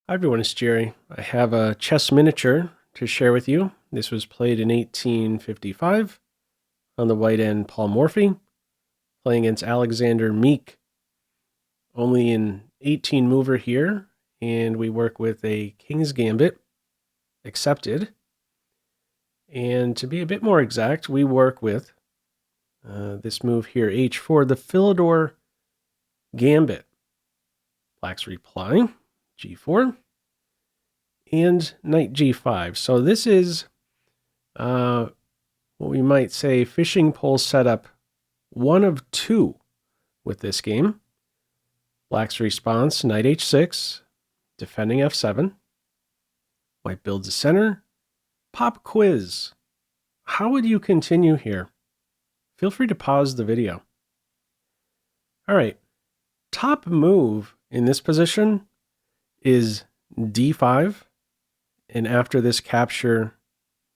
Hi everyone, it's Jerry. I have a chess miniature to share with you. This was played in 1855 on the white end, Paul Morphy, playing against Alexander Meek. Only an 18 mover here, and we work with a King's Gambit, accepted. And to be a bit more exact, we work with this move here, H4, the Philidor Gambit. Black's reply, G4. And knight G5. So this is what we might say fishing pole setup 1 of 2 with this game. Black's response, knight H6, defending F7. White builds a center. Pop quiz. How would you continue here? Feel free to pause the video. All right. Top move in this position is D5. And after this capture,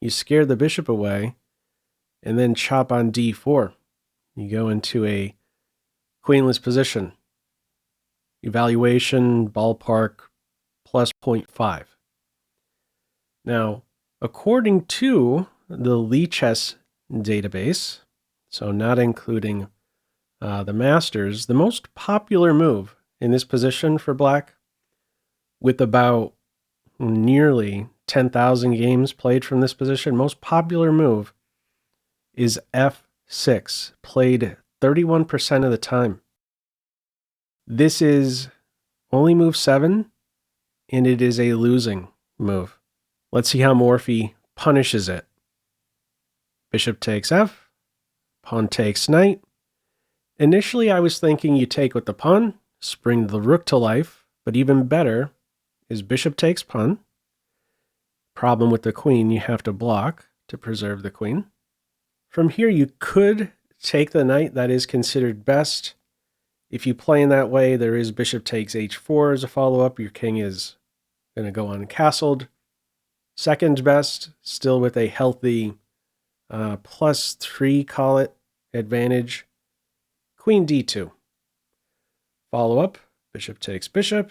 you scare the bishop away and then chop on D4. You go into a queenless position. Evaluation, ballpark, plus 0.5. Now, according to the lichess database, so not including the masters, the most popular move in this position for black, with about nearly 10,000 games played from this position, most popular move is F6, played 31% of the time. This is only move 7, and it is a losing move. Let's see how Morphy punishes it. Bishop takes F, pawn takes knight. Initially, I was thinking you take with the pawn, spring the rook to life, but even better is bishop takes pawn. Problem with the queen, you have to block to preserve the queen. From here, you could take the knight. That is considered best. If you play in that way, there is bishop takes h4 as a follow-up. Your king is going to go uncastled. Second best, still with a healthy +3, call it, advantage. Queen d2. Follow-up, bishop takes bishop.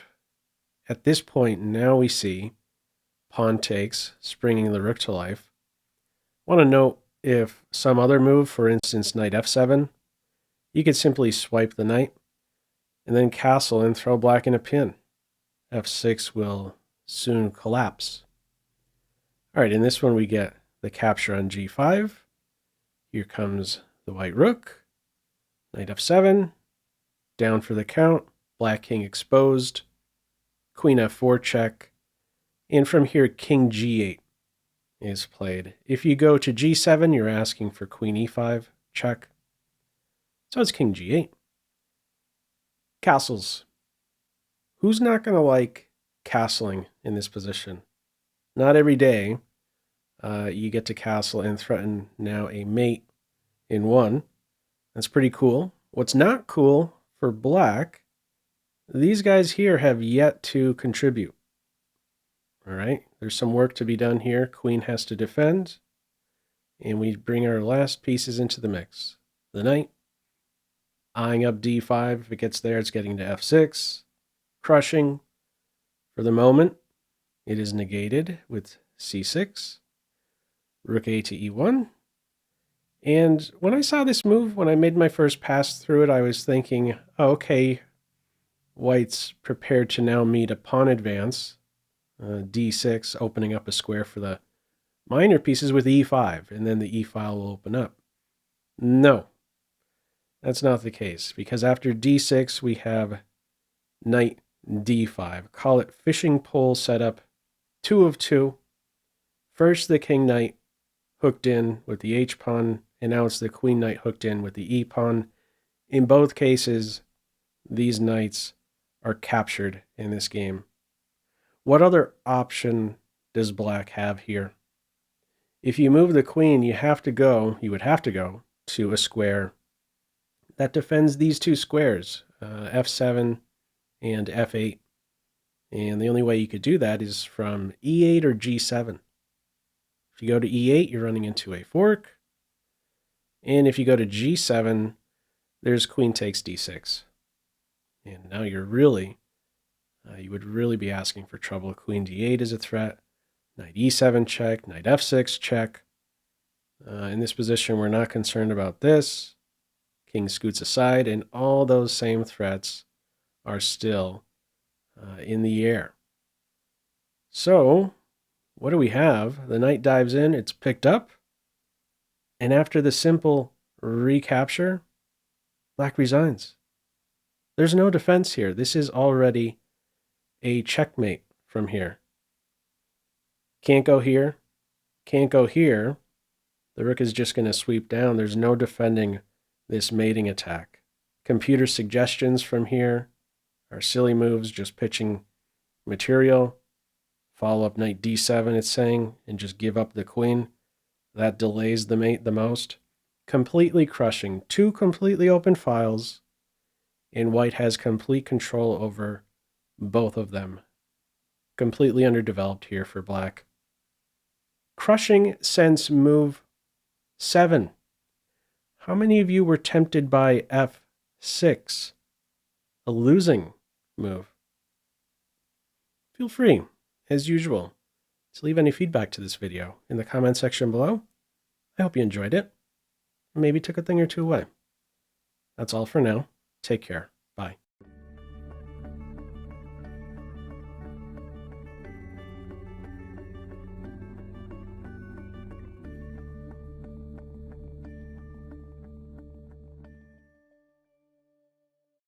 At this point, now we see pawn takes, springing the rook to life. I want to note if some other move, for instance, knight f7, you could simply swipe the knight and then castle and throw black in a pin. f6 will soon collapse. All right, in this one we get the capture on g5. Here comes the white rook. Knight f7, down for the count, black king exposed. Queen f4 check, and from here king g8 is played. If you go to g7, you're asking for queen e5 check. So it's king g8. Castles. Who's not going to like castling in this position? Not every day you get to castle and threaten now a mate in 1. That's pretty cool. What's not cool for black, these guys here have yet to contribute. All right, there's some work to be done here. Queen has to defend. And we bring our last pieces into the mix. The knight, eyeing up d5. If it gets there, it's getting to f6. Crushing. For the moment, it is negated with c6. Rook a to e1. And when I saw this move, when I made my first pass through it, I was thinking, oh, okay, white's prepared to now meet a pawn advance, d6, opening up a square for the minor pieces with e5, and then the e file will open up. No, that's not the case, because after d6, we have knight d5. Call it fishing pole setup 2 of 2. First, the king knight hooked in with the h-pawn, and now it's the queen knight hooked in with the e-pawn. In both cases, these knights are captured in this game. What other option does black have here? If you move the queen, you would have to go to a square that defends these two squares, f7 and f8. And the only way you could do that is from e8 or g7. If you go to e8, you're running into a fork. And if you go to g7, there's queen takes d6. And now you're really You would really be asking for trouble. Queen d8 is a threat. Knight e7 check, knight f6 check. In this position, we're not concerned about this. King scoots aside, and all those same threats are still in the air. So, what do we have? The knight dives in, it's picked up, and after the simple recapture, black resigns. There's no defense here. This is already a checkmate from here. Can't go here, can't go here. The rook is just going to sweep down. There's no defending this mating attack. Computer suggestions from here are silly moves, just pitching material. Follow up knight d7, it's saying, and just give up the queen. That delays the mate the most. Completely crushing. Two completely open files, and white has complete control over both of them. Completely underdeveloped here for black. Crushing since move 7. How many of you were tempted by f6? A losing move. Feel free, as usual, to leave any feedback to this video in the comment section below. I hope you enjoyed it, and maybe took a thing or two away. That's all for now. Take care.